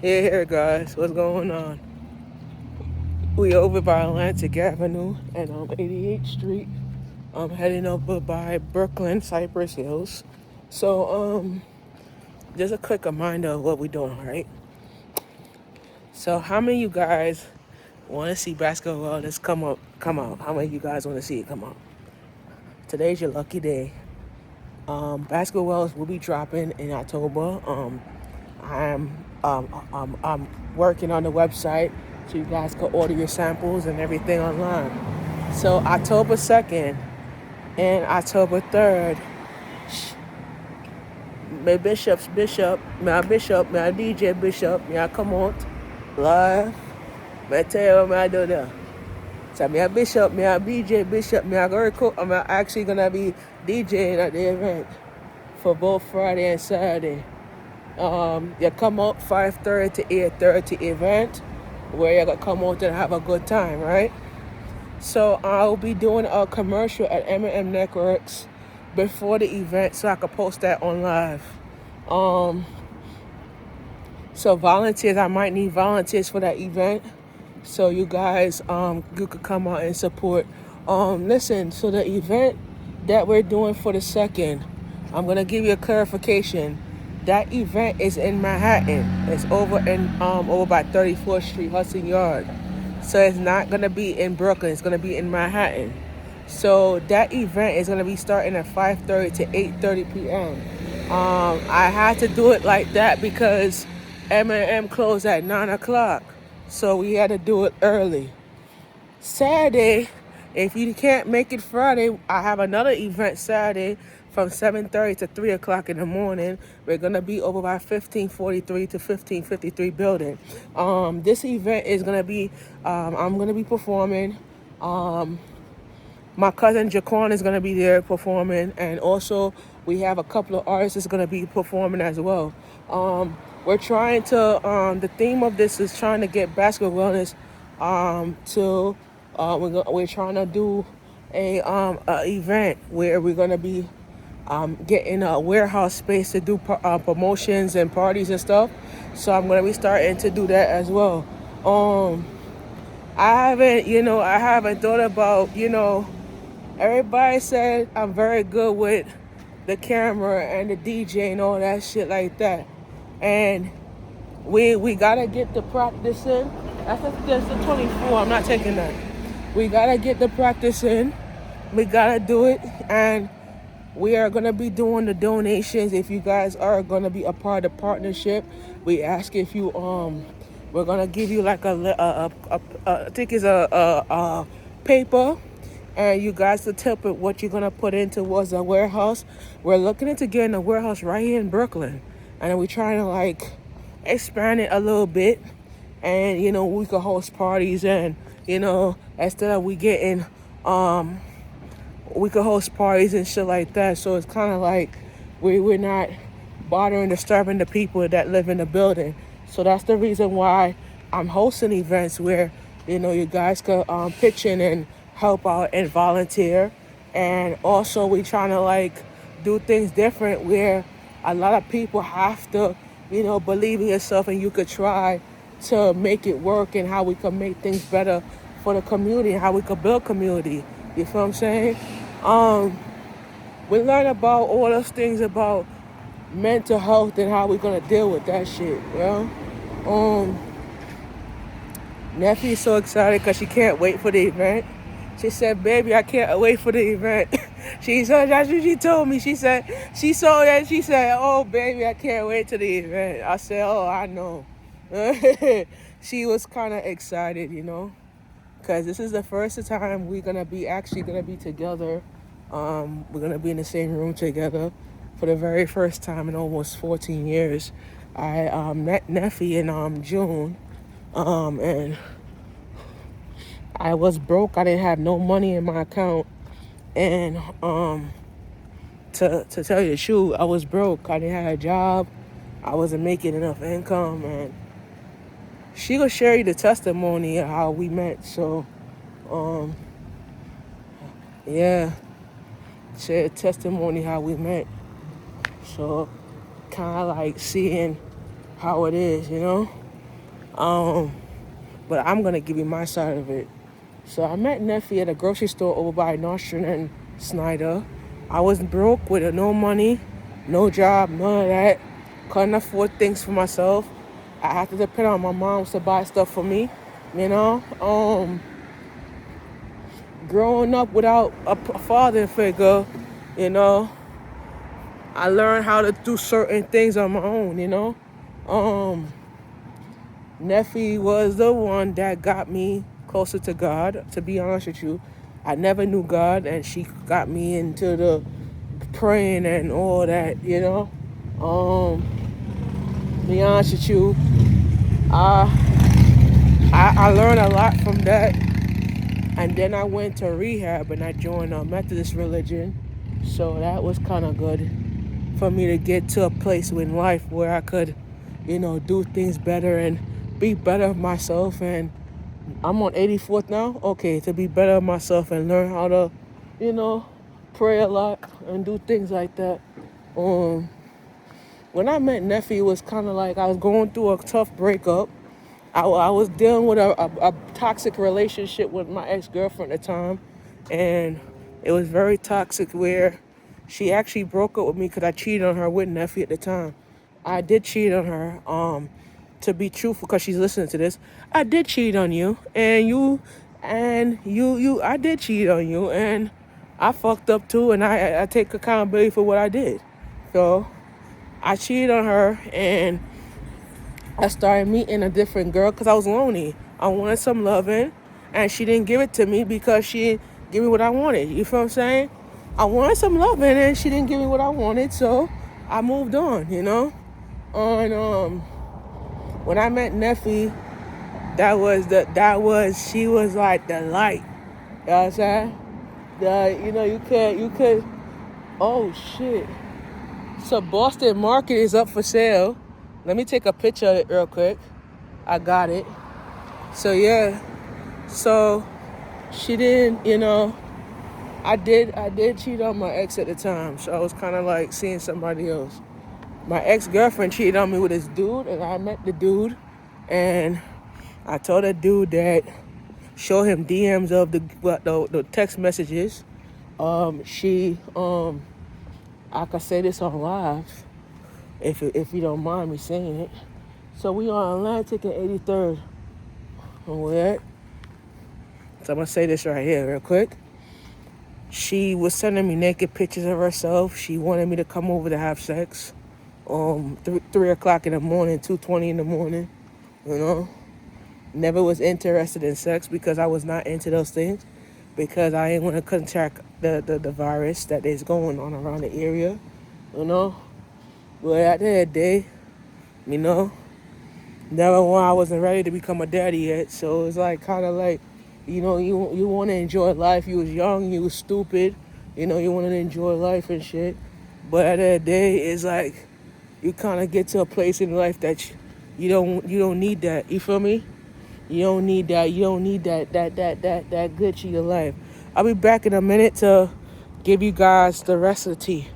Hey here guys, what's going on? We over by Atlantic Avenue and 88th Street. I'm heading over by Brooklyn, Cypress Hills. So just a quick reminder of what we're doing, right? So how many of you guys want to see basketball that's come out? How many of you guys want to see it come out? Today's your lucky day. Basketballs will be dropping in October. I'm working on the website so you guys can order your samples and everything online. So October 2nd and October 3rd, may I DJ Bishop, may I come out live, may I tell you what may I do there. So may I Bishop, may I BJ Bishop, may I go record, I'm actually gonna be DJing at the event for both Friday and Saturday. You come out 5:30 to 8:30 event where you're gonna come out and have a good time, right? So I'll be doing a commercial at M&M Networks before the event so I can post that on live. So volunteers, I might need volunteers for that event. So you guys, you could come out and support. Listen, so the event that we're doing for the second, I'm gonna give you a clarification. That event is in Manhattan. It's over by 34th Street, Hudson Yard. So it's not gonna be in Brooklyn. It's gonna be in Manhattan. So that event is gonna be starting at 5:30 to 8:30 p.m. I had to do it like that because M&M closed at 9 o'clock. So we had to do it early. Saturday, if you can't make it Friday, I have another event Saturday from 7:30 to 3 o'clock in the morning. We're going to be over by 1543 to 1553 building. This event is going to be, I'm going to be performing. My cousin Jaquan is going to be there performing. And also we have a couple of artists that's going to be performing as well. We're trying to, the theme of this is trying to get basketball wellness to we're trying to do a event where we're gonna be getting a warehouse space to do promotions and parties and stuff. So I'm gonna be starting to do that as well. I haven't thought about, everybody said I'm very good with the camera and the DJ and all that shit like that, and we gotta get the practice in. That's the 24. I'm not taking that. We gotta get the practice in. We gotta do it, and we are gonna be doing the donations. If you guys are gonna be a part of the partnership, we ask if you we're gonna give you like I think it's a paper, and you guys to tell it what you're gonna put in towards the warehouse. We're looking into getting a warehouse right here in Brooklyn, and we're trying to like expand it a little bit, and we could host parties, and instead of we could host parties and shit like that. So it's kind of like we're not bothering disturbing the people that live in the building. So that's the reason why I'm hosting events where you guys could pitch in and help out and volunteer. And also we trying to like do things different where a lot of people have to believe in yourself, and you could try to make it work, and how we can make things better for the community, how we could build community. You feel what I'm saying? We learn about all those things about mental health and how we're gonna deal with that shit, Nephew's so excited because she can't wait for the event. She said, "Baby, I can't wait for the event." She said, that's what she told me. She said, she saw that. She said, "Oh, baby, I can't wait to the event." I said, "Oh, I know." She was kind of excited, because this is the first time we're going to be actually going to be together. We're going to be in the same room together for the very first time in almost 14 years. I met Neffy in June, and I was broke. I didn't have no money in my account. And to tell you the truth, I was broke. I didn't have a job. I wasn't making enough income. And she gonna share you the testimony of how we met. So, yeah, share testimony how we met. So, kind of like seeing how it is, But I'm gonna give you my side of it. So I met Neffy at a grocery store over by Nordstrom and Snyder. I was broke with no money, no job, none of that. Couldn't afford things for myself. I had to depend on my mom to buy stuff for me, you know. Growing up without a father figure, you know, I learned how to do certain things on my own, you know. Neffy was the one that got me closer to God, to be honest with you. I never knew God, and she got me into the praying and all that, you know. Be honest with you, I learned a lot from that. And then I went to rehab and I joined a Methodist religion. So that was kind of good for me to get to a place in life where I could, you know, do things better and be better of myself. And I'm on 84th now. Okay, to be better of myself and learn how to, you know, pray a lot and do things like that. When I met Neffy, it was kind of like I was going through a tough breakup. I was dealing with a toxic relationship with my ex-girlfriend at the time. And it was very toxic where she actually broke up with me because I cheated on her with Neffy at the time. I did cheat on her. To be truthful, because she's listening to this, I did cheat on you. I did cheat on you. And I fucked up too. And I take accountability for what I did. So I cheated on her and I started meeting a different girl because I was lonely. I wanted some loving, and she didn't give it to me because she didn't give me what I wanted. You feel what I'm saying? I wanted some loving, and she didn't give me what I wanted, so I moved on, you know? And when I met Neffy, she was like the light. You know what I'm saying? You could, oh shit. So Boston Market is up for sale. Let me take a picture of it real quick. I got it. So yeah. So she didn't, you know, I did cheat on my ex at the time. So I was kind of like seeing somebody else. My ex-girlfriend cheated on me with this dude, and I met the dude, and I told the dude that show him DMs of the text messages. I could say this on live. If you don't mind me saying it. So we on Atlantic and 83rd. And we're at. So I'm going to say this right here real quick. She was sending me naked pictures of herself. She wanted me to come over to have sex. 3 o'clock in the morning, 2:20 in the morning. You know. Never was interested in sex because I was not into those things. Because I didn't want to contract the virus that is going on around the area. You know. But at the end of the day, you know, never one, I wasn't ready to become a daddy yet. So it's like kind of like, you know, you want to enjoy life. You was young, you was stupid, you know, you want to enjoy life and shit. But at the end of the day, it's like you kind of get to a place in life that you don't need that. You feel me? You don't need that. You don't need that glitch in your life. I'll be back in a minute to give you guys the rest of the tea.